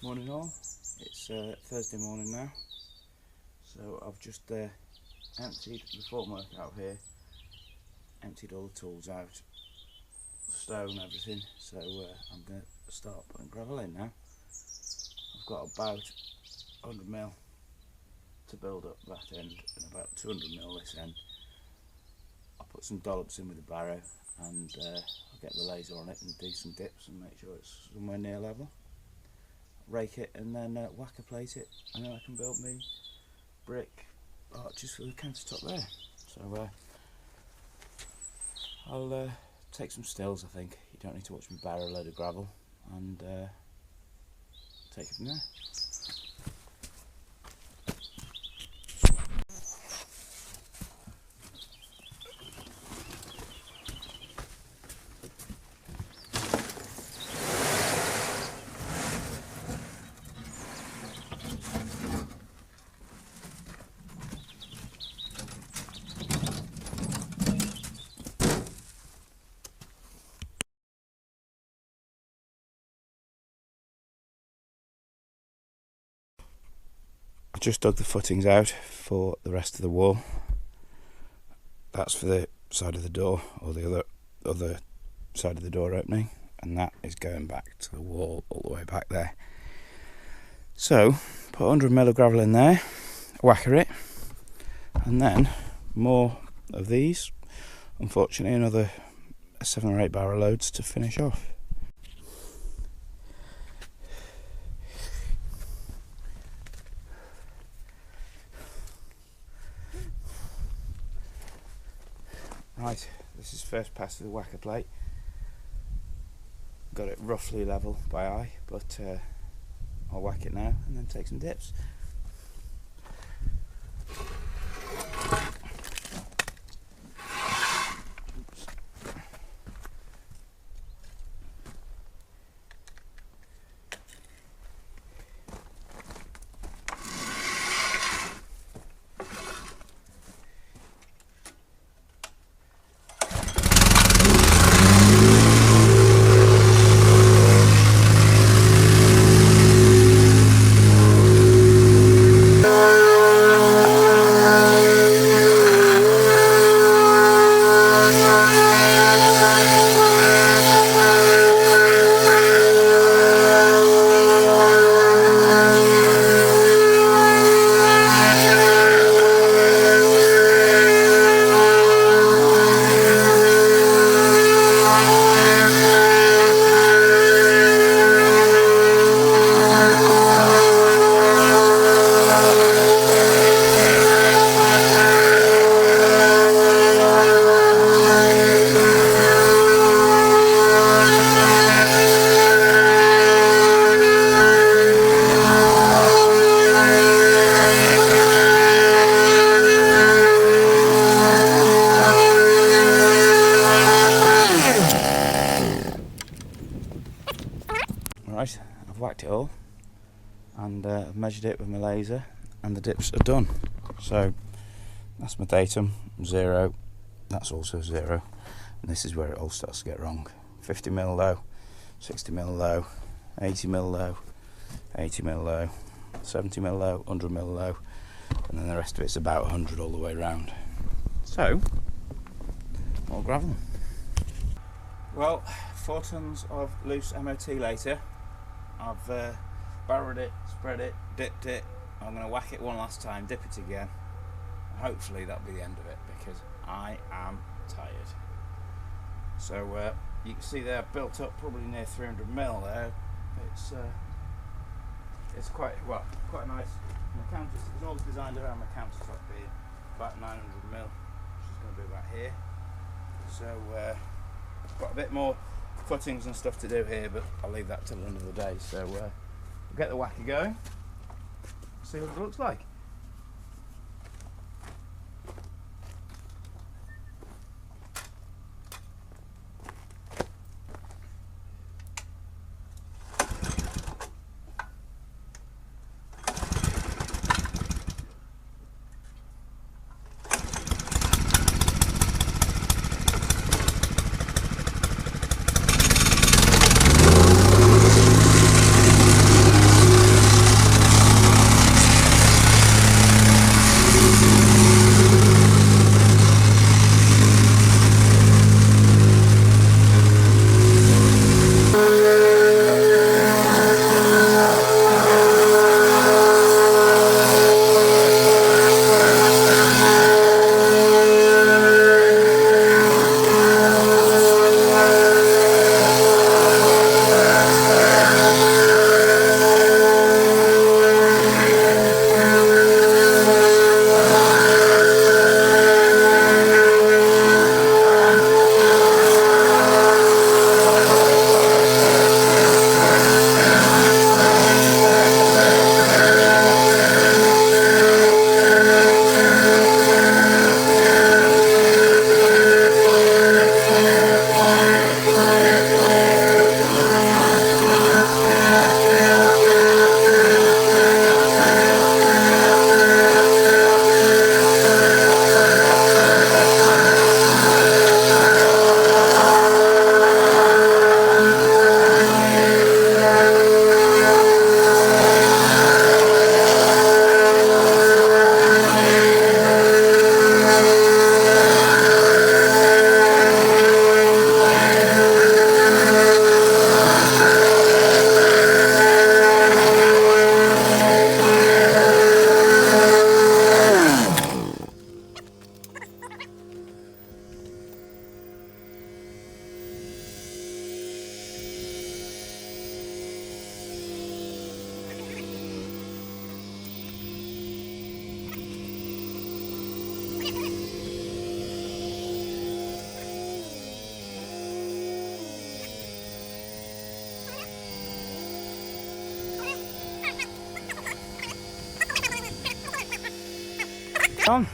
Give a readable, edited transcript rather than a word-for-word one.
Morning all, it's Thursday morning now, so I've just emptied the formwork out here, emptied all the tools out, the stove and everything, so I'm going to start putting gravel in now. I've got about 100mm to build up that end and about 200mm this end. I'll put some dollops in with the barrow and I'll get the laser on it and do some dips and make sure it's somewhere near level. Rake it and then whacker plate it, and then I can build me brick arches for the countertop there. So I'll take some stills. I think you don't need to watch me barrow a load of gravel, and take it from there. I just dug the footings out for the rest of the wall. That's for the side of the door, or the other side of the door opening, and that is going back to the wall all the way back there. So put 100mm of gravel in there, whacker it, and then more of these. Unfortunately, another 7 or 8 barrow loads to finish off. Right, this is first pass of the whacker plate. Got it roughly level by eye, but I'll whack it now and then take some dips. Right, I've whacked it all and I've measured it with my laser, and the dips are done. So that's my datum, 0, that's also 0, and this is where it all starts to get wrong. 50mm low, 60mm low, 80mm low, 80mm low, 70mm low, 100mm low, and then the rest of it's about 100 all the way around. So, more gravel. Well, 4 tons of loose MOT later. I've barrowed it, spread it, dipped it. I'm going to whack it one last time, dip it again. Hopefully that'll be the end of it, because I am tired. So you can see there, built up probably near 300mm there. It's quite nice. My counter, it's all designed around my countertop being about 900mm, which is going to be about here. So got a bit more footings and stuff to do here, but I'll leave that till another day. So we'll get the whacker going, see what it looks like. on.